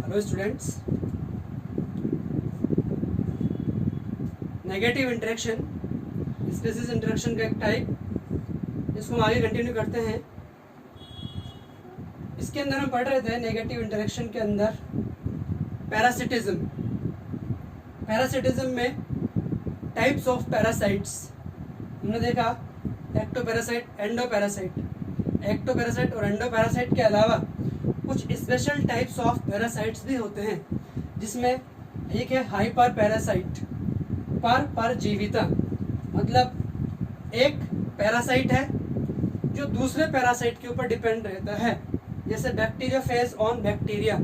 Hello students, negative interaction species interaction का एक type, इसको हम आगे कंटिन्यू करते हैं। इसके अंदर हम पढ़ रहे थे नेगेटिव इंटरेक्शन के अंदर पैरासिटिज्म। पैरासिटिज्म में टाइप्स ऑफ पैरासाइट्स हमने देखा, एक्टोपैरासाइट, एंडोपैरासाइट। एक्टोपैरासाइट और एंडोपैरासाइट के अलावा कुछ स्पेशल टाइप्स ऑफ पैरासाइट्स भी होते हैं, जिसमें एक है हाइपर पैरासाइट, परजीविता। मतलब एक पैरासाइट है जो दूसरे पैरासाइट के ऊपर डिपेंड रहता है, जैसे बैक्टीरिया फेज ऑन बैक्टीरिया।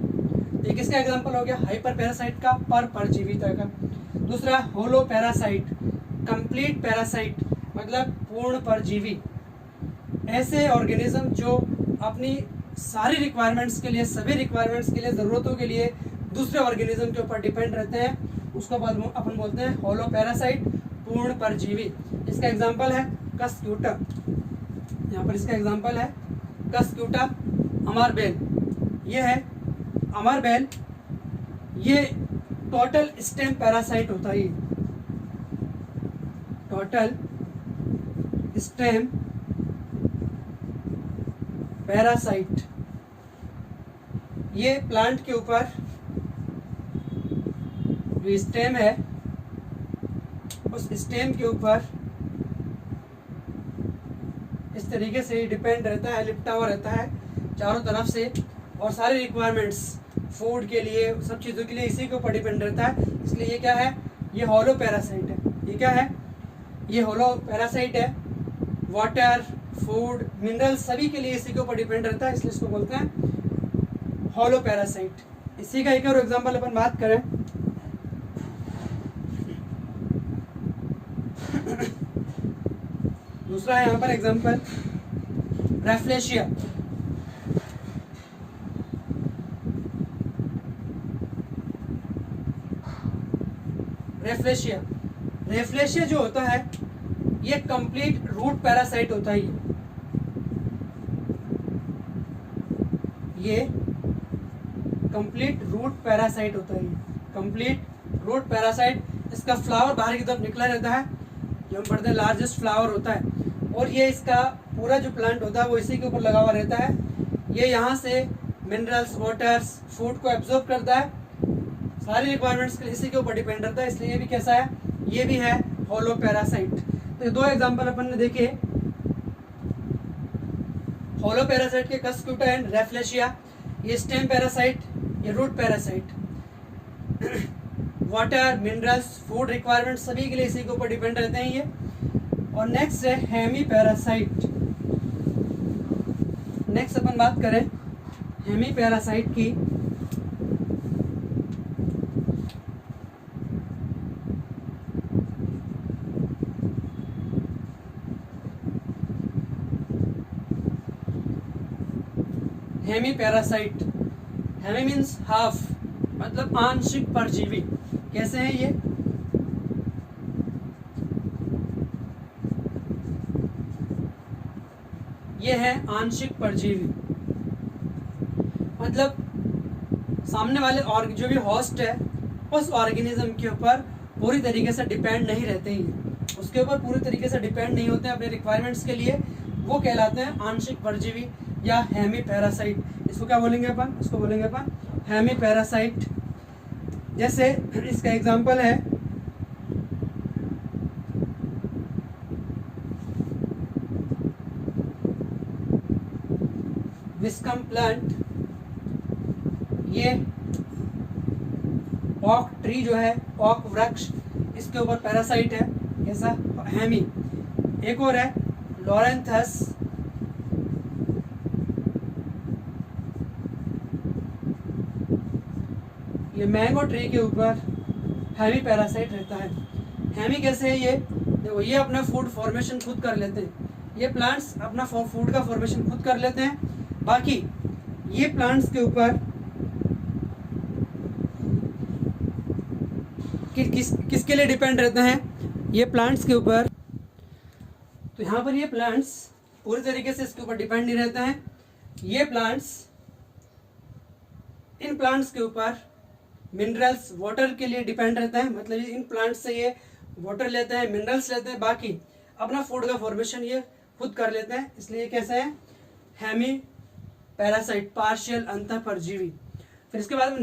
एक इसका एग्जांपल हो गया हाइपर पैरासाइट का, परजीविता का। दूसरा होलो पैरासाइट, कंप्लीट पैरासाइट, मतलब पूर्ण परजीवी। ऐसे ऑर्गेनिज्म जो अपनी सारी रिक्वायरमेंट्स के लिए, सभी रिक्वायरमेंट्स के लिए, ज़रूरतों के लिए दूसरे ऑर्गेनिज्म के ऊपर डिपेंड रहते हैं, उसको अपन बोलते हैं होलो पैरासाइट, पूर्ण परजीवी। इसका एग्जांपल है कस्क्यूटा। यहाँ पर इसका एग्जांपल है कस्क्यूटा अमरबेल। ये है अमरबेल, ये टोटल स्टेम पैरासाइट होता है। टोटल स्टेम पैरासाइट, ये प्लांट के ऊपर जो स्टेम है उस स्टेम के ऊपर इस तरीके से डिपेंड रहता है, लिपटा हुआ रहता है चारों तरफ से, और सारी रिक्वायरमेंट्स फूड के लिए, सब चीज़ों के लिए इसी के ऊपर डिपेंड रहता है। इसलिए ये क्या है, ये होलो पैरासाइट है। ये क्या है, ये होलो पैरासाइट है। वाटर, फूड, मिनरल सभी के लिए इसी के ऊपर डिपेंड रहता है, इसलिए इसको बोलते हैं होलो पैरासाइट। इसी का एक और एग्जांपल अपन बात करें, दूसरा है यहाँ पर एग्जांपल रैफ्लेशिया। रेफ्लेशिया जो होता है ये कंप्लीट रूट पैरासाइट होता है। ये कंप्लीट रूट पैरासाइट होता है। कंप्लीट रूट पैरासाइट, इसका फ्लावर बाहर की तरफ निकला रहता है, जो हम पढ़ते हैं लार्जेस्ट फ्लावर होता है, और ये इसका पूरा जो प्लांट होता है वो इसी के ऊपर लगा हुआ रहता है। ये यहाँ से मिनरल्स, वाटर्स, फूड को एब्जॉर्ब करता है, सारी रिक्वायरमेंट्स के लिए इसी के ऊपर डिपेंड रहता है, इसलिए ये भी कैसा है, ये भी है होलो पैरासाइट। तो दो एग्जांपल अपन ने देखे, होलो पैरासाइट के कस्क्यूटा एंड रैफ्लेशिया। ये स्टेम पैरासाइट, ये root parasite. Water, minerals, food requirement सभी के लिए इसी के ऊपर डिपेंड रहते हैं ये। और नेक्स्ट है हेमी पैरासाइट। नेक्स्ट अपन बात करें हेमी पैरासाइट की। Hemiparasite, hemi means half, मतलब आंशिक परजीवी। कैसे है ये है आंशिक परजीवी। मतलब सामने वाले और जो भी होस्ट है उस ऑर्गेनिज्म के ऊपर पूरी तरीके से डिपेंड नहीं रहते हैं, उसके ऊपर पूरी तरीके से डिपेंड नहीं होते हैं अपने रिक्वायरमेंट्स के लिए, वो कहलाते हैं आंशिक परजीवी या हेमी पैरासाइट। इसको क्या बोलेंगे अपन, इसको बोलेंगे अपन हेमी पैरासाइट। जैसे इसका एग्जांपल है विस्कम प्लांट। ये ऑक ट्री जो है, ऑक वृक्ष, इसके ऊपर पैरासाइट है, कैसा, हेमी। एक और है लॉरेंथस। ये मैंगो ट्री के ऊपर हेमी पैरासाइट रहता है। हेमी कैसे है, ये देखो, ये अपना फूड फॉर्मेशन खुद कर लेते हैं, ये प्लांट्स अपना फूड का फॉर्मेशन खुद कर लेते हैं। बाकी ये प्लांट्स के ऊपर किसके लिए डिपेंड रहते हैं, ये प्लांट्स के ऊपर। तो यहाँ पर ये प्लांट्स पूरी तरीके से इसके ऊपर डिपेंड नहीं रहते हैं, ये प्लांट्स इन प्लांट्स के ऊपर मिनरल्स वाटर के लिए डिपेंड रहता है, मतलब इन प्लांट्स से ये वाटर लेते हैं, मिनरल्स लेते हैं, बाकी अपना फूड का फॉर्मेशन ये खुद कर लेते हैं, इसलिए कैसे है हेमी पैरासाइट, पार्शियल अंतः परजीवी। फिर इसके बाद में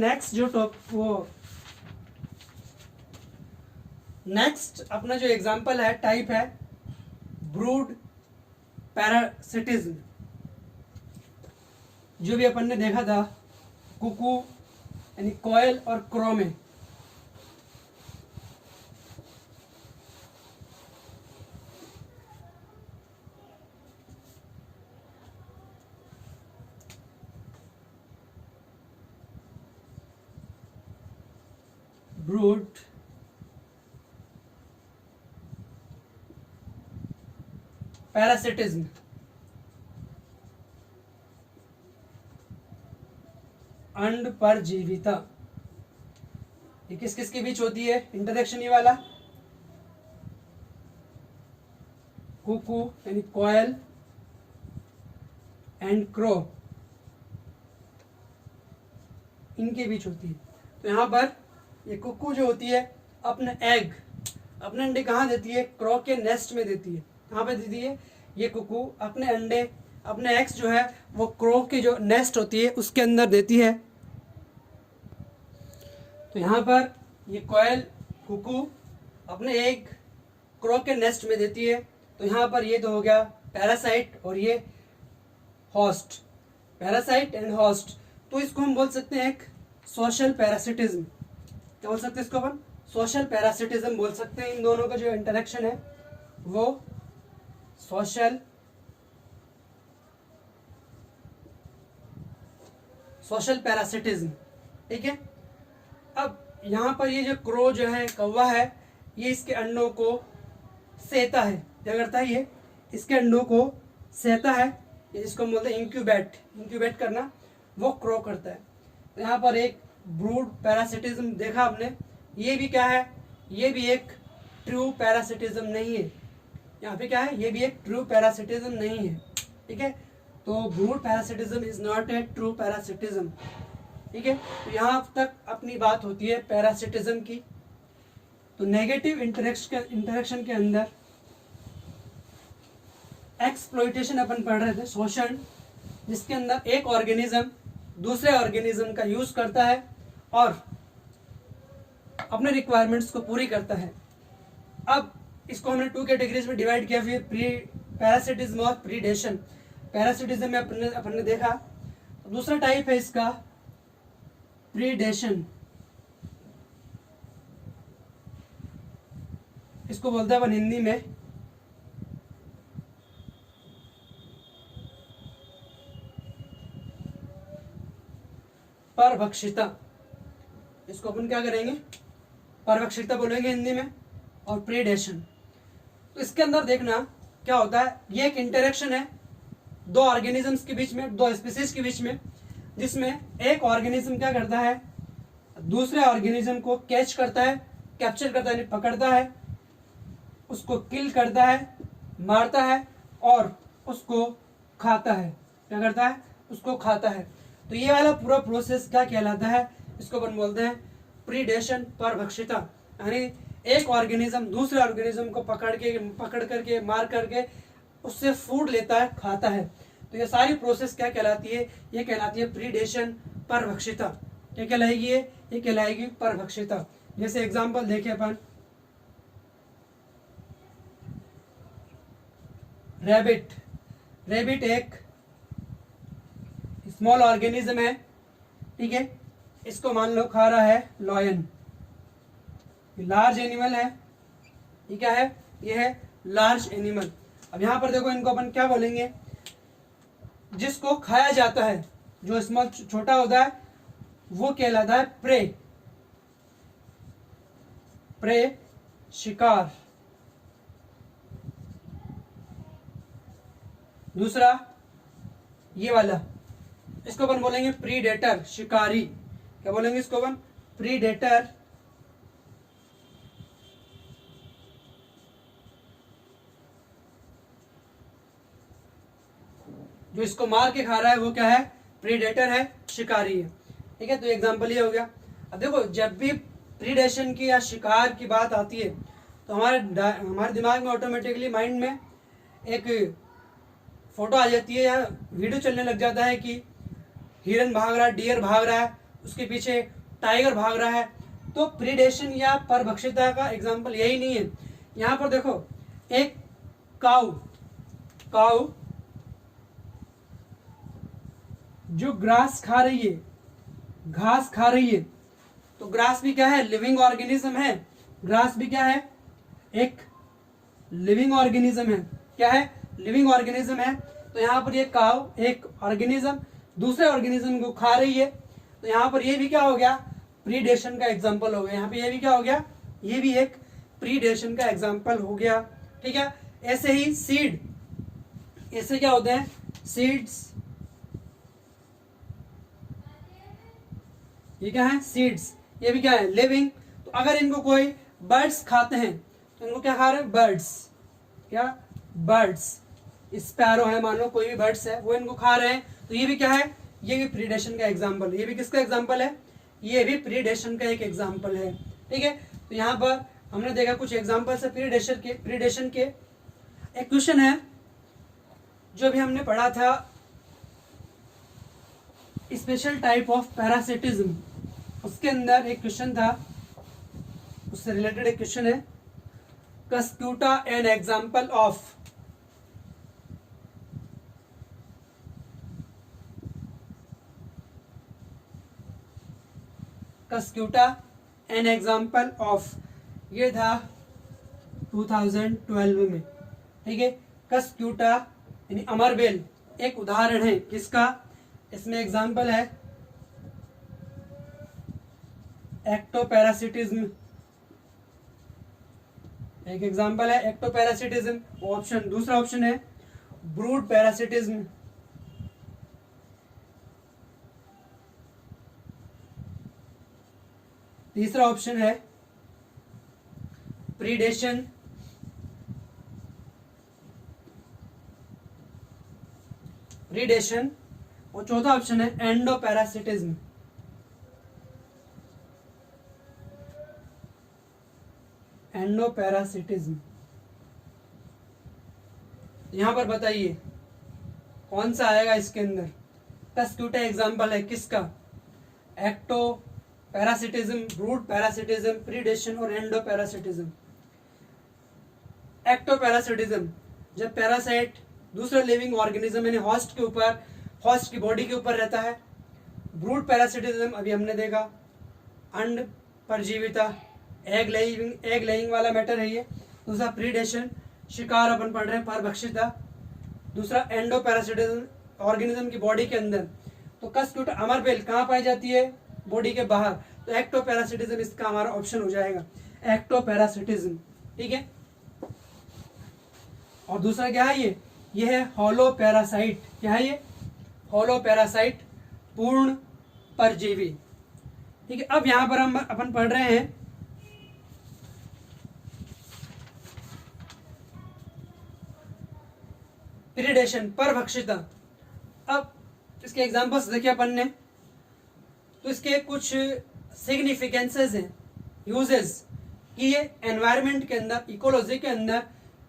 नेक्स्ट अपना जो एग्जांपल है, टाइप है ब्रूड पैरासिटिज्म। जो भी अपन ने देखा था कुकू यानी कॉयल और क्रो में, ब्रूड पैरासिटिज्म, अंड परजीविता, ये किस किस के बीच होती है इंटरेक्शन, ये वाला कुकू यानी कॉयल एंड क्रो, इनके बीच होती है। तो यहाँ पर ये कुकू जो होती है अपने अंडे कहाँ देती है, क्रो के नेस्ट में देती है। कहाँ पे देती है ये कुकू अपने अंडे, अपने एग्स जो है वो क्रो की जो नेस्ट होती है उसके अंदर देती है। तो यहाँ पर ये कॉयल कुकू अपने एग क्रो के नेस्ट में देती है। तो यहाँ पर ये तो हो गया पैरासाइट और ये होस्ट, पैरासाइट एंड होस्ट। तो इसको हम बोल सकते हैं एक सोशल पैरासिटिज्म। क्या बोल सकते हैं इसको अपन, सोशल पैरासिटिज्म बोल सकते हैं। इन दोनों का जो इंटरेक्शन है वो सोशल पैरासिटिज्म, ठीक है। अब यहाँ पर ये जो क्रो जो है, कौवा है, ये इसके अंडों को सेता है। क्या करता है ये, इसके अंडों को सेता है, ये जिसको हम बोलते हैं इंक्यूबेट करना, वो क्रो करता है। तो यहाँ पर एक ब्रूड पैरासिटिज्म देखा आपने, ये भी क्या है, ये भी एक ट्रू पैरासिटिज्म नहीं है। यहाँ पे क्या है, ये भी एक ट्रू पैरासिटिज्म नहीं है, ठीक है। तो brood parasitism is not a true parasitism, ठीक है। तो यहाँ तक अपनी बात होती है पैरासिटिज्म की। तो नेगेटिव इंटरेक्शन के अंदर एक्सप्लॉइटेशन अपन पढ़ रहे थे, शोषण, जिसके अंदर एक ऑर्गेनिज्म दूसरे ऑर्गेनिज्म का यूज करता है और अपने रिक्वायरमेंट्स को पूरी करता है। अब इसको हमने 2 कैटेगरीज में डिवाइड किया, फिर पैरासिटिज्म और प्रीडेशन। पैरासिटिज्म में अपन ने देखा। दूसरा टाइप है इसका प्रीडेशन, इसको बोलते हैं अपन हिंदी में परभक्षिता। इसको अपन क्या करेंगे, परभक्षिता बोलेंगे हिंदी में, और प्रीडेशन। तो इसके अंदर देखना क्या होता है, ये एक इंटरेक्शन है दो ऑर्गेनिजम्स के बीच में, दो स्पीसीज के बीच में, जिसमें एक ऑर्गेनिज्म क्या करता है, दूसरे ऑर्गेनिज्म को कैच करता है, कैप्चर करता है यानी पकड़ता है, उसको किल करता है, मारता है और उसको खाता है। क्या करता है, उसको खाता है। तो ये वाला पूरा प्रोसेस क्या कहलाता है, इसको अपन बोलते हैं प्रीडेशन, परभक्षिता। यानी एक ऑर्गेनिज्म दूसरे ऑर्गेनिज्म को पकड़ करके मार करके उससे फूड लेता है, खाता है। तो ये सारी प्रोसेस क्या कहलाती है, ये कहलाती है प्रीडेशन, परभक्षिता। क्या कहलाएगी ये कहलाएगी परभक्षिता। जैसे एग्जांपल देखें अपन, रैबिट एक स्मॉल ऑर्गेनिज्म है, ठीक है। इसको मान लो खा रहा है लॉयन, लार्ज एनिमल है, ये क्या है, ये है लार्ज एनिमल। अब यहाँ पर देखो, इनको अपन क्या बोलेंगे, जिसको खाया जाता है, जो स्मॉल छोटा होता है वो कहलाता है प्रे, शिकार। दूसरा ये वाला, इसको अपन बोलेंगे प्रीडेटर, शिकारी। क्या बोलेंगे इसको अपन, प्रीडेटर। जो इसको मार के खा रहा है वो क्या है, प्रीडेटर है, शिकारी है। ठीक है, तो एग्जाम्पल ये हो गया। अब देखो जब भी प्रीडेशन की या शिकार की बात आती है तो हमारे दिमाग में ऑटोमेटिकली माइंड में एक फोटो आ जाती है या वीडियो चलने लग जाता है कि हिरन भाग रहा है, डियर भाग रहा है, उसके पीछे टाइगर भाग रहा है। तो प्रीडेशन या परभक्षिता का एग्जाम्पल यही नहीं है। यहाँ पर देखो एक काऊ जो ग्रास खा रही है, घास खा रही है, तो ग्रास भी क्या है, लिविंग ऑर्गेनिज्म है। ग्रास भी क्या है, एक लिविंग ऑर्गेनिज्म है। क्या है, लिविंग ऑर्गेनिज्म है। तो यहाँ पर ये काव एक ऑर्गेनिज्म दूसरे ऑर्गेनिज्म को खा रही है, तो यहाँ पर ये भी क्या हो गया, प्रीडेशन का एग्जाम्पल हो गया। यहाँ पे ये भी क्या हो गया, ये भी एक प्रीडेशन का एग्जाम्पल हो गया। ठीक है, ऐसे ही सीड, ऐसे क्या होते हैं, सीड्स, ये क्या है, सीड्स, ये भी क्या है, लिविंग। तो अगर इनको कोई बर्ड्स खाते हैं तो इनको क्या खा रहे हैं, बर्ड्स, क्या, बर्ड्स, स्पैरो है, मान लो कोई भी बर्ड्स है, वो इनको खा रहे हैं, तो ये भी क्या है, ये भी प्रीडेशन का एग्जाम्पल है। ये भी किसका एग्जाम्पल है, ये भी प्रीडेशन का एक एग्जाम्पल है। ठीक है, तो यहाँ पर हमने देखा कुछ एग्जाम्पल्स है प्रीडेशन के। एक क्वेश्चन है जो अभी हमने पढ़ा था, स्पेशल टाइप ऑफ पैरासिटिज्म, उसके अंदर एक क्वेश्चन था, उससे रिलेटेड एक क्वेश्चन है, Cuscuta an example of, Cuscuta an example of, ये था 2012 में। ठीक है, कस्क्यूटा यानी अमरबेल एक उदाहरण है किसका, इसमें एग्जाम्पल है एक्टोपैरासिटिज्म, एक एग्जाम्पल है एक्टोपैरासिटिज्म। ऑप्शन, दूसरा ऑप्शन है ब्रूड पैरासिटिज्म, तीसरा ऑप्शन है प्रीडेशन, और चौथा ऑप्शन है एंडोपैरासिटिज्म। एंडोपैरासिटिज्म, यहां पर बताइए कौन सा आएगा इसके अंदर। कस्क्यूटा एग्जाम्पल है किसका, ectoparasitism, brood parasitism, predation और एंडोपैरासिटिज्म। एक्टोपैरासिटिज्म, जब पैरासाइट दूसरे लिविंग ऑर्गेनिज्म यानी होस्ट के ऊपर, होस्ट की बॉडी के ऊपर रहता है। ब्रूड पैरासिटिज्म अभी हमने देखा, अंड परजीविता, एग लेइंग वाला मैटर है ये। दूसरा प्रीडेशन, शिकार अपन पढ़ रहे हैं, परभक्षिता। दूसरा एंडोपैरासिटिज्म, ऑर्गेनिज्म की बॉडी के अंदर। तो कस्क्यूटा अमरबेल कहाँ पाई जाती है, बॉडी के बाहर, तो एक्टोपैरासिटिज्म इसका हमारा ऑप्शन हो जाएगा, एक्टोपैरासिटिज्म। ठीक है, और दूसरा क्या है, ये है होलोपैरासाइट। क्या है ये, होलोपैरासाइट, पूर्ण परजीवी। ठीक है, अब यहां पर हम अपन पढ़ रहे हैं प्रीडेशन, परभक्षिता। अब इसके एग्जांपल्स देखिए अपन ने, तो इसके कुछ सिग्निफिकेंसेस हैं, यूजेस, कि ये एनवायरनमेंट के अंदर, इकोलॉजी के अंदर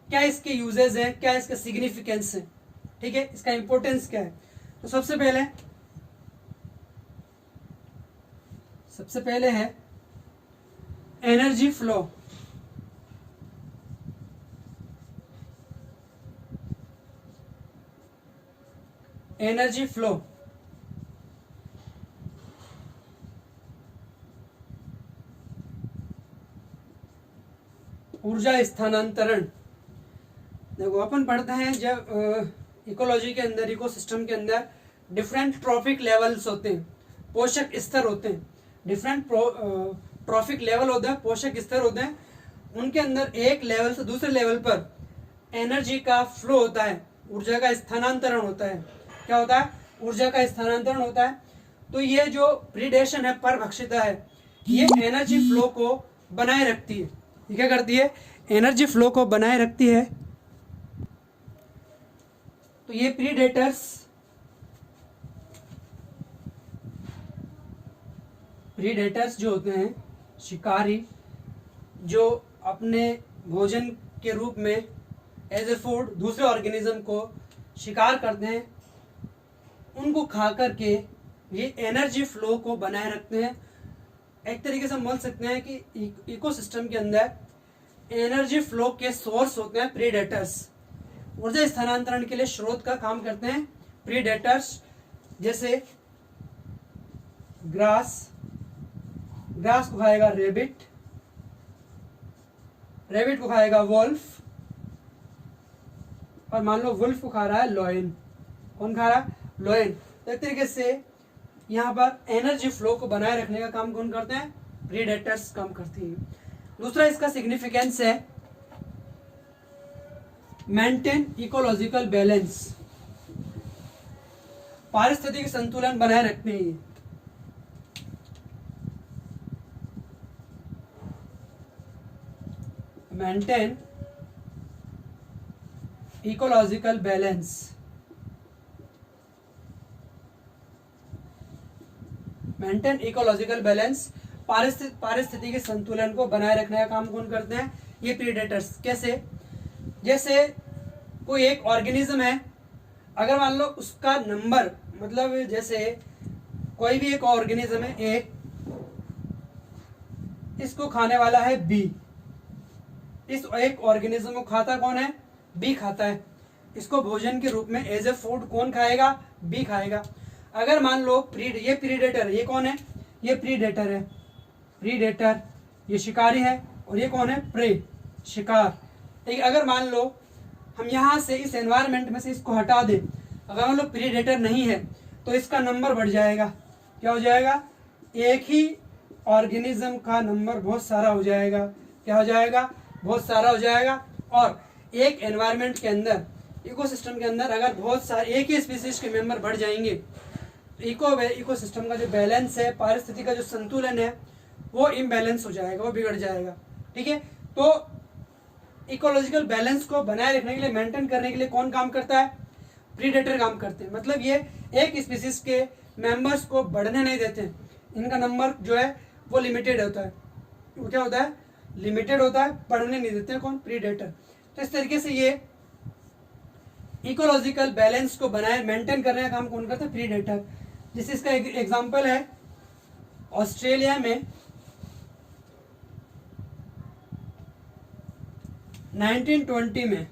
क्या इसके यूजेस हैं, क्या इसके सिग्निफिकेंस है। ठीक है, इसका इंपॉर्टेंस क्या है। तो सबसे पहले है एनर्जी फ्लो। एनर्जी फ्लो, ऊर्जा स्थानांतरण। देखो अपन पढ़ते हैं जब इकोलॉजी के अंदर, इकोसिस्टम के अंदर डिफरेंट ट्रॉफिक लेवल्स होते हैं, पोषक स्तर होते हैं। डिफरेंट ट्रॉफिक लेवल होते हैं, पोषक स्तर होते हैं। उनके अंदर एक लेवल से दूसरे लेवल पर एनर्जी का फ्लो होता है, ऊर्जा का स्थानांतरण होता है। क्या होता है, ऊर्जा का स्थानांतरण होता है। तो ये जो प्रीडेशन है, परभक्षिता है, ये एनर्जी फ्लो को बनाए रखती है। ये क्या करती है, एनर्जी फ्लो को बनाए रखती है। तो ये प्रीडेटर्स प्रीडेटर्स जो होते हैं, शिकारी, जो अपने भोजन के रूप में एज ए फूड दूसरे ऑर्गेनिज्म को शिकार करते हैं, उनको खा करके ये एनर्जी फ्लो को बनाए रखते हैं। एक तरीके से हम बोल सकते हैं कि इकोसिस्टम के अंदर एनर्जी फ्लो के सोर्स होते हैं प्रीडेटर्स। ऊर्जा स्थानांतरण के लिए स्रोत का काम करते हैं प्रीडेटर्स, जैसे ग्रास को खाएगा रेबिट, रेबिट को खाएगा वुल्फ, और मान लो वुल्फ को खा रहा है लॉयन। कौन खा रहा है? लॉयन। तो एक तरीके से यहाँ पर एनर्जी फ्लो को बनाए रखने का काम कौन करते हैं? प्रीडेटर्स काम करती हैं। दूसरा इसका सिग्निफिकेंस है मेंटेन इकोलॉजिकल बैलेंस, पारिस्थितिक संतुलन बनाए रखते हैं। Maintain ecological balance, maintain ecological balance, पारिस्थितिकी संतुलन को बनाए रखने का काम कौन करते हैं? ये प्रीडेटर्स। कैसे? जैसे कोई एक ऑर्गेनिज्म है, अगर मान लो उसका नंबर, मतलब जैसे कोई भी एक ऑर्गेनिज्म है ए, इसको खाने वाला है बी, इस एक ऑर्गेनिज्म को खाता कौन है? बी खाता है। इसको भोजन के रूप में एज ए फूड कौन खाएगा? बी खाएगा। अगर मान लो ये प्रीडेटर, ये कौन है? ये प्रीडेटर है, प्रीडेटर ये शिकारी है, और ये कौन है? प्रे, शिकार। ठीक, अगर मान लो हम यहाँ से इस एनवायरनमेंट में से इसको हटा दें, अगर मान लो प्रीडेटर नहीं है, तो इसका नंबर बढ़ जाएगा। क्या हो जाएगा? एक ही ऑर्गेनिज्म का नंबर बहुत सारा हो जाएगा। क्या हो जाएगा? बहुत सारा हो जाएगा। और एक एनवायरनमेंट के अंदर, इकोसिस्टम के अंदर अगर बहुत सारे एक ही स्पीसीज के मेंबर बढ़ जाएंगे, तो इकोसिस्टम का जो बैलेंस है, पारिस्थितिकी का जो संतुलन है, वो इम्बैलेंस हो जाएगा, वो बिगड़ जाएगा। ठीक है, तो इकोलॉजिकल बैलेंस को बनाए रखने के लिए, मेंटेन करने के लिए कौन काम करता है? प्रीडेटर काम करते हैं। मतलब ये एक स्पीसीज के मेंबर्स को बढ़ने नहीं देते हैं, इनका नंबर जो है वो लिमिटेड होता है। वो क्या होता है? लिमिटेड होता है, बढ़ने नहीं देते हैं। कौन? प्रीडेटर। तो इस तरीके से ये इकोलॉजिकल बैलेंस को बनाए मेंटेन करने का काम कौन करता है? प्रीडेटर। जिस इसका एग्जांपल है ऑस्ट्रेलिया में 1920 में,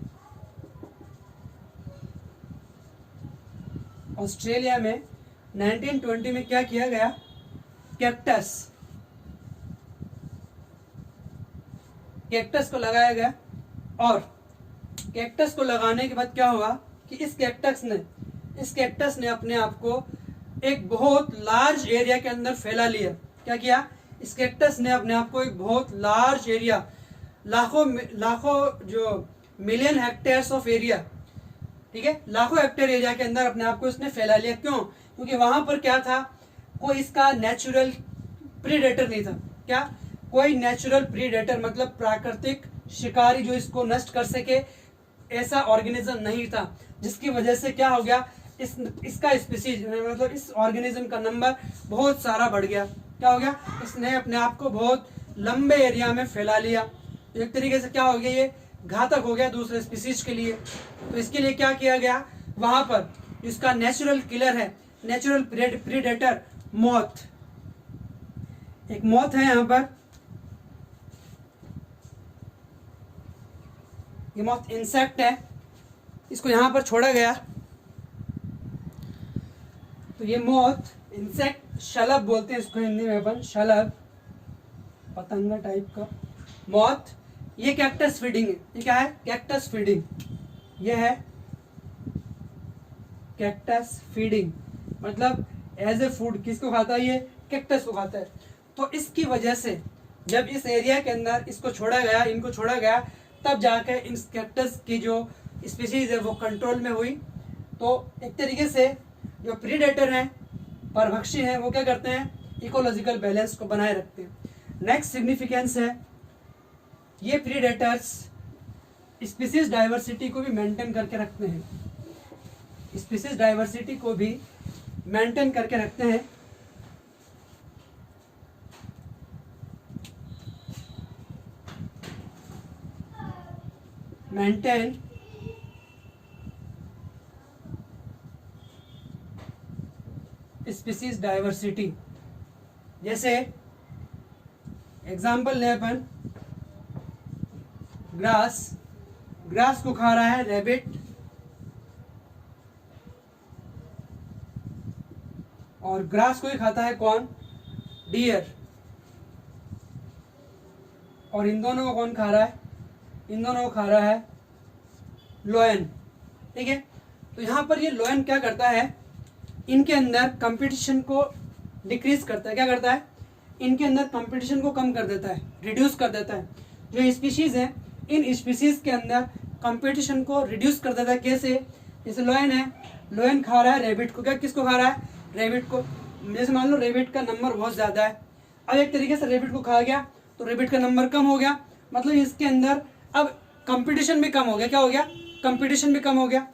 ऑस्ट्रेलिया में 1920 में क्या किया गया? कैक्टस को लगाया गया, और कैक्टस को लगाने के बाद क्या हुआ कि इस कैक्टस ने अपने आप को एक बहुत लार्ज एरिया के अंदर फैला लिया। क्या किया? इस कैक्टस ने अपने आप को एक बहुत लार्ज एरिया, लाखों जो मिलियन हेक्टेयर्स ऑफ एरिया, ठीक है, लाखों हेक्टेयर एरिया के अंदर अपने आप को इसने फैला लिया। क्यों? क्योंकि वहां पर क्या था? कोई इसका नेचुरल प्रीडेटर नहीं था। क्या? कोई नेचुरल प्रीडेटर, मतलब प्राकृतिक शिकारी जो इसको नष्ट कर सके, ऐसा ऑर्गेनिज्म नहीं था। जिसकी वजह से क्या हो गया? इसका स्पीसीज, मतलब इस ऑर्गेनिज्म का नंबर बहुत सारा बढ़ गया। क्या हो गया? इसने अपने आप को बहुत लंबे एरिया में फैला लिया। एक तरीके से क्या हो गया? ये घातक हो गया दूसरे स्पीसीज के लिए। तो इसके लिए क्या किया गया? वहां पर इसका नेचुरल किलर है, नेचुरल प्रीडेटर, मॉथ। एक मॉथ है यहाँ पर, ये मॉथ इंसेक्ट है, इसको यहाँ पर छोड़ा गया। तो ये मॉथ इंसेक्ट, शलभ बोलते हैं इसको हिंदी में अपन, शलभ, पतंगा टाइप का मॉथ। ये कैक्टस फीडिंग है। ये क्या है? Cactus feeding. ये है कैक्टस फीडिंग, मतलब एज ए फूड किसको खाता है? ये कैक्टस को खाता है। तो इसकी वजह से जब इस एरिया के अंदर इसको छोड़ा गया, इनको छोड़ा गया, तब जाकर इन कैक्टस की जो स्पीसीज है वो कंट्रोल में हुई। तो एक तरीके से जो प्रीडेटर हैं, परभक्षी हैं, वो क्या करते हैं? इकोलॉजिकल बैलेंस को बनाए रखते हैं। नेक्स्ट सिग्निफिकेंस है, ये प्रीडेटर्स स्पीसीज डाइवर्सिटी को भी मेंटेन करके रखते हैं। स्पीसीज डाइवर्सिटी को भी मेंटेन करके रखते हैं। Maintain species diversity. जैसे एग्जाम्पल ले अपन, ग्रास, ग्रास को खा रहा है रैबिट, और ग्रास को ही खाता है कौन, डियर, और इन दोनों को कौन खा रहा है, इन दोनों को खा रहा है लोयन। ठीक है, तो यहाँ पर ये लोयन क्या करता है, इनके अंदर कंपटीशन को डिक्रीज करता है। क्या करता है, इनके अंदर कंपटीशन को कम कर देता है, रिड्यूस कर देता है। जो स्पीशीज है, इन स्पीशीज के अंदर कंपटीशन को रिड्यूस कर देता है। कैसे, जैसे लोयन है, लोयन खा रहा है रेबिट को, क्या किसको खा रहा है, रेबिट को। जैसे मान लो रेबिट का नंबर बहुत ज़्यादा है, अब एक तरीके से रेबिट को खा गया तो रेबिट का नंबर कम हो गया, मतलब इसके अंदर अब कंपटीशन भी कम हो गया। क्या हो गया, कंपटीशन भी कम हो गया।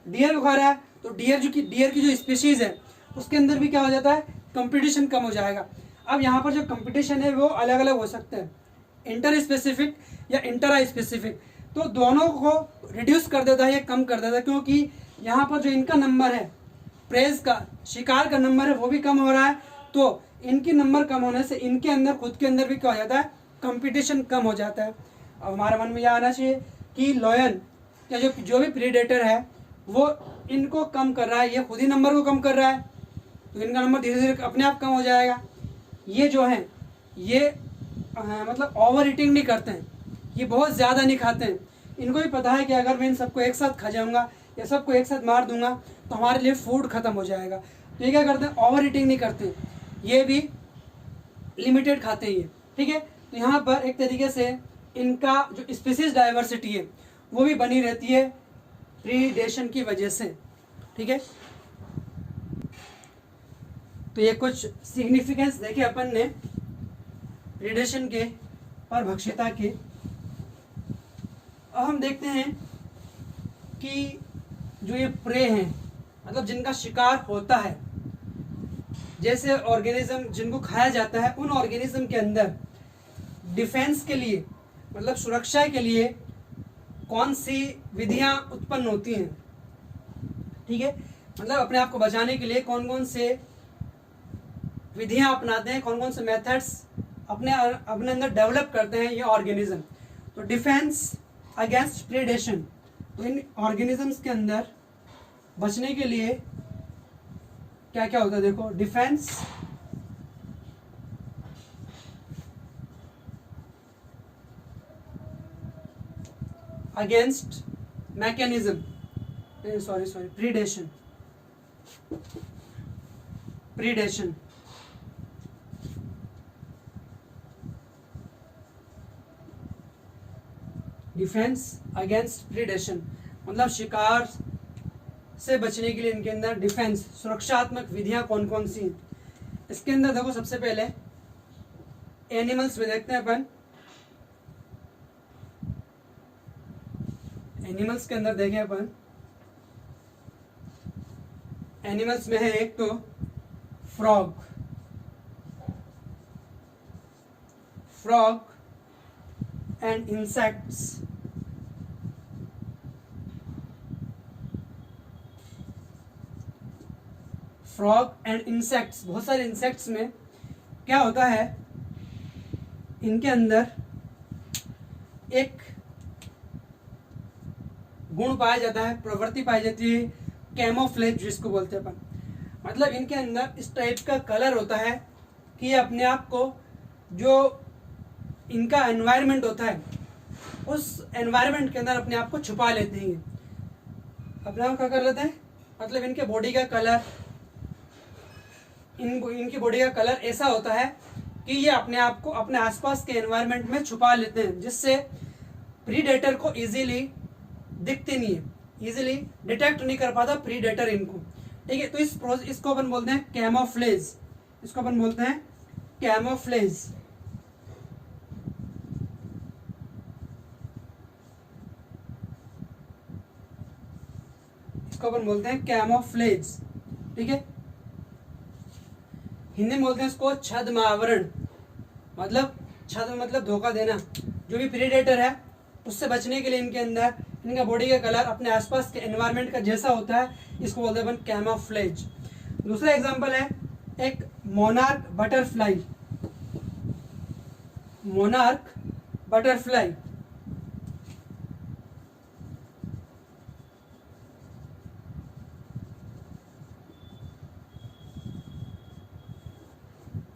डियर को खा रहा है तो डियर की जो स्पीशीज है उसके अंदर भी क्या हो जाता है, कंपटीशन कम हो जाएगा। अब यहाँ पर जो कंपटीशन है वो अलग अलग हो सकते हैं, इंटर स्पेसिफिक या इंटरा स्पेसिफिक। तो दोनों को रिड्यूस कर देता है या कम कर देता है, क्योंकि यहाँ पर जो इनका नंबर है, प्रेज का, शिकार का नंबर है, वो भी कम हो रहा है। तो इनकी नंबर कम होने से इनके अंदर, खुद के अंदर भी क्या हो जाता है, कंपटीशन कम हो जाता है। अब हमारे मन में यह आना चाहिए कि लोयन या जो भी प्रीडेटर है वो इनको कम कर रहा है, ये खुद ही नंबर को कम कर रहा है, तो इनका नंबर धीरे धीरे अपने आप कम हो जाएगा। ये जो है ये मतलब ओवर ईटिंग नहीं करते हैं, ये बहुत ज़्यादा नहीं खाते हैं। इनको भी पता है कि अगर मैं इन सबको एक साथ खा जाऊँगा या सबको एक साथ मार दूंगा तो हमारे लिए फूड खत्म हो जाएगा। तो ये क्या करते हैं, ओवर ईटिंग नहीं करते, ये भी लिमिटेड खाते हैं ये। ठीक है, तो यहाँ पर एक तरीके से इनका जो स्पीसीज डाइवर्सिटी है वो भी बनी रहती है प्रीडेशन की वजह से। ठीक है, तो ये कुछ सिग्निफिकेंस देखे अपन ने प्रीडेशन के और भक्षिता के। अब हम देखते हैं कि जो ये प्रे हैं, मतलब जिनका शिकार होता है, जैसे ऑर्गेनिज्म जिनको खाया जाता है, उन ऑर्गेनिज्म के अंदर डिफेंस के लिए, मतलब सुरक्षा के लिए कौन सी विधियां उत्पन्न होती हैं। ठीक है, मतलब अपने आप को बचाने के लिए कौन कौन से विधियां अपनाते हैं, कौन कौन से मेथड्स अपने अंदर डेवलप करते हैं ये ऑर्गेनिज्म। तो डिफेंस अगेंस्ट प्रीडेशन, तो इन ऑर्गेनिजम्स के अंदर बचने के लिए क्या क्या होता है, देखो, defence against mechanism, sorry predation, predation. Defence against predation मतलब शिकार से बचने के लिए इनके अंदर डिफेंस, सुरक्षात्मक विधियां कौन कौन सी हैं। इसके अंदर देखो, सबसे पहले एनिमल्स में देखते हैं अपन। एनिमल्स के अंदर देखें अपन, एनिमल्स में है एक तो frog, frog and insects. Frog and insects, बहुत सारे इंसेक्ट्स में क्या होता है, इनके अंदर एक गुण पाया जाता है, प्रवृत्ति पाई जाती है, कैमोफ्लेज जिसको बोलते हैं अपन। मतलब इनके अंदर इस टाइप का कलर होता है कि ये अपने आप को, जो इनका एनवायरनमेंट होता है उस एनवायरनमेंट के अंदर अपने आप को छुपा लेते हैं। अपने आप क्या कर लेते हैं, मतलब इनके बॉडी का कलर, इनकी बॉडी का कलर ऐसा होता है कि ये अपने आप को अपने आसपास के एनवायरनमेंट में छुपा लेते हैं, जिससे प्रीडेटर को इजीली दिखते नहीं है, इजीली डिटेक्ट नहीं कर पाता प्रीडेटर इनको। ठीक है, तो इसको अपन बोलते हैं कैमोफ्लेज, इसको अपन बोलते हैं कैमोफ्लेज। इसको अपन बोलते हैं कैमोफ्लेज। ठीक है, हिंदी में बोलते हैं इसको छद्म आवरण, मतलब छद्म मतलब धोखा देना। जो भी प्रीडेटर है उससे बचने के लिए इनके अंदर इनका बॉडी का कलर अपने आसपास के एनवायरनमेंट का जैसा होता है, इसको बोलते हैं अपन कैमोफ्लेज। दूसरा एग्जांपल है एक monarch butterfly. Monarch butterfly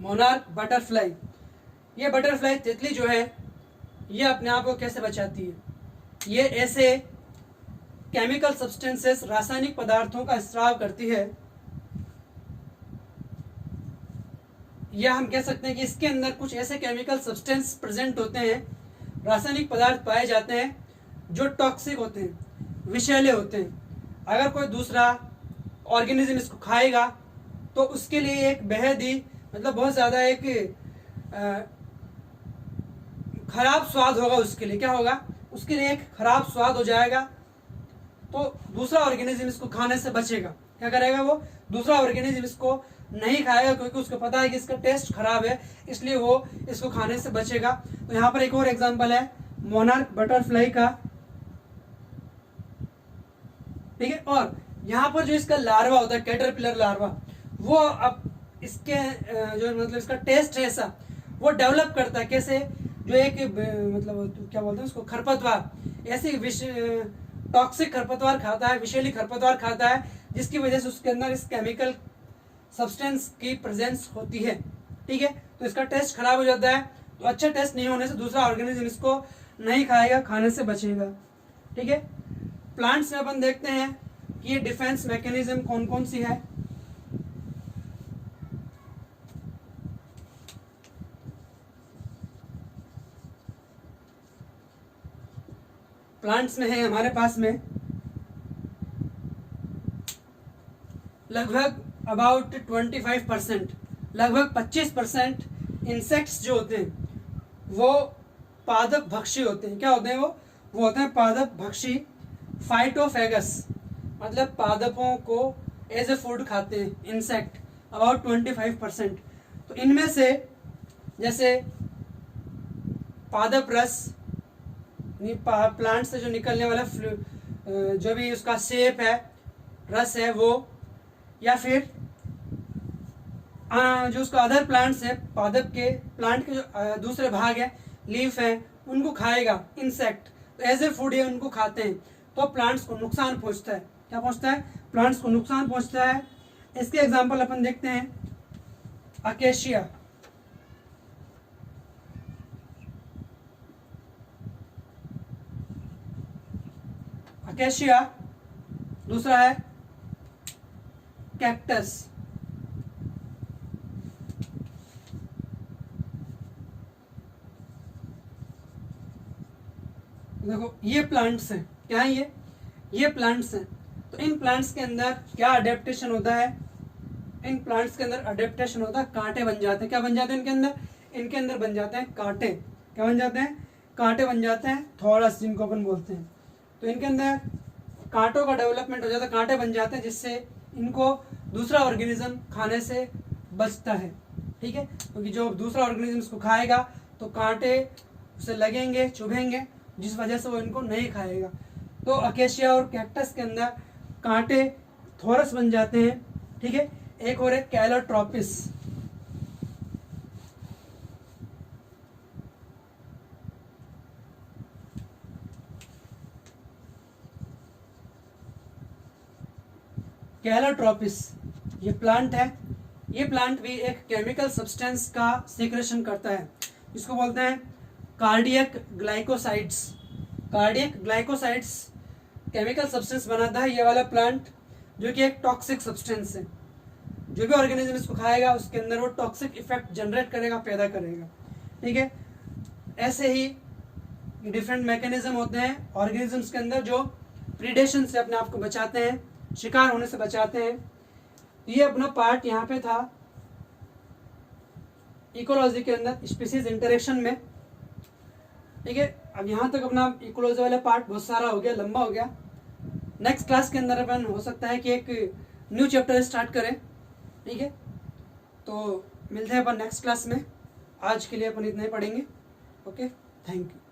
monarch butterfly, ये बटरफ्लाई तितली जो है ये अपने आप को कैसे बचाती है, ये ऐसे केमिकल सब्सटेंसेस रासायनिक पदार्थों का स्राव करती है, या हम कह सकते हैं कि इसके अंदर कुछ ऐसे केमिकल सब्सटेंस प्रेजेंट होते हैं, रासायनिक पदार्थ पाए जाते हैं जो टॉक्सिक होते हैं, विषैले होते हैं। अगर कोई दूसरा ऑर्गेनिज्म इसको खाएगा तो उसके लिए एक बेहद ही मतलब बहुत ज़्यादा एक खराब स्वाद होगा। उसके लिए क्या होगा, उसके लिए एक खराब स्वाद हो जाएगा। तो दूसरा ऑर्गेनिज्म इसको खाने से बचेगा। क्या करेगा वो, दूसरा ऑर्गेनिज्म इसको नहीं खाएगा क्योंकि उसको पता है कि इसका टेस्ट खराब है, इसलिए वो इसको खाने से बचेगा। तो यहाँ पर एक और एग्जांपल है मोनार्क बटरफ्लाई का, ठीक है। और यहाँ पर जो इसका लार्वा होता है, कैटरपिलर लार्वा, वो अब इसके जो मतलब इसका टेस्ट है ऐसा वो डेवलप करता है। कैसे, जो एक मतलब क्या बोलते हैं उसको, खरपतवार, ऐसी टॉक्सिक खरपतवार खाता है, विषैली खरपतवार खाता है, जिसकी वजह से उसके अंदर इस केमिकल सब्सटेंस की प्रेजेंस होती है, ठीक है। तो इसका टेस्ट खराब हो जाता है। तो अच्छा टेस्ट नहीं होने से दूसरा ऑर्गेनिज्म इसको नहीं खाएगा, खाने से बचेगा, ठीक है। प्लांट्स में अपन देखते हैं कि ये डिफेंस मैकेनिज्म कौन कौन सी है। प्लांट्स में है हमारे पास में लगभग अबाउट 25%, लगभग 25% इंसेक्ट्स जो होते हैं वो पादप भक्षी होते हैं। क्या होते हैं वो होते हैं पादप भक्षी, फाइटोफेगस, मतलब पादपों को एज ए फूड खाते हैं इंसेक्ट, अबाउट 25%। तो इनमें से जैसे पादप रस, प्लांट से जो निकलने वाला जो भी उसका शेप है, रस है वो, या फिर जो उसका अदर प्लांट्स है, पादप के प्लांट के जो दूसरे भाग है, लीफ है, उनको खाएगा इंसेक्ट। तो एज ए फूड ये उनको खाते हैं, तो प्लांट्स को नुकसान पहुंचता है। क्या पहुंचता है, प्लांट्स को नुकसान पहुंचता है। इसके एग्जांपल अपन देखते हैं अकेशिया, अकेशिया, दूसरा है कैक्टस। देखो ये प्लांट्स हैं, क्या है ये प्लांट्स हैं। तो इन प्लांट्स के अंदर क्या अडेप्टेशन होता है, इन प्लांट्स के अंदर अडेप्टेशन होता है, कांटे बन जाते हैं। क्या बन जाते हैं इनके अंदर बन जाते हैं कांटे। क्या बन जाते हैं, कांटे बन जाते हैं, थॉरस जिनको अपन बोलते हैं। तो इनके अंदर कांटों का डेवलपमेंट हो जाता है, कांटे बन जाते हैं, जिससे इनको दूसरा ऑर्गेनिज्म खाने से बचता है, ठीक है। क्योंकि जो दूसरा ऑर्गेनिज्म इसको खाएगा तो कांटे उसे लगेंगे, चुभेंगे, जिस वजह से वो इनको नहीं खाएगा। तो अकेशिया और कैक्टस के अंदर कांटे थोरस बन जाते हैं, ठीक है। एक और है कैलोट्रोपिस, कैलोट्रोपिस ये प्लांट है। ये प्लांट भी एक केमिकल सब्सटेंस का सीक्रेशन करता है, इसको बोलते हैं cardiac glycosides. Cardiac glycosides chemical substance बनाता है ये वाला प्लांट, जो कि एक टॉक्सिक सब्सटेंस है। जो भी ऑर्गेनिज्म इसको खाएगा उसके अंदर वो टॉक्सिक इफेक्ट जनरेट करेगा, पैदा करेगा, ठीक है। ऐसे ही डिफरेंट मैकेनिज्म होते हैं ऑर्गेनिजम्स के अंदर जो प्रीडेशन से अपने आप को बचाते हैं, शिकार होने से बचाते हैं। ये अपना पार्ट यहाँ पे था इकोलॉजी के अंदर, स्पीसीज इंटरेक्शन में, ठीक है। अब यहाँ तक अपना इकोलॉजी वाला पार्ट बहुत सारा हो गया, लंबा हो गया। नेक्स्ट क्लास के अंदर अपन हो सकता है कि एक न्यू चैप्टर स्टार्ट करें, ठीक है। तो मिलते हैं अपन नेक्स्ट क्लास में। आज के लिए अपन इतना ही पढ़ेंगे। Okay, thank you.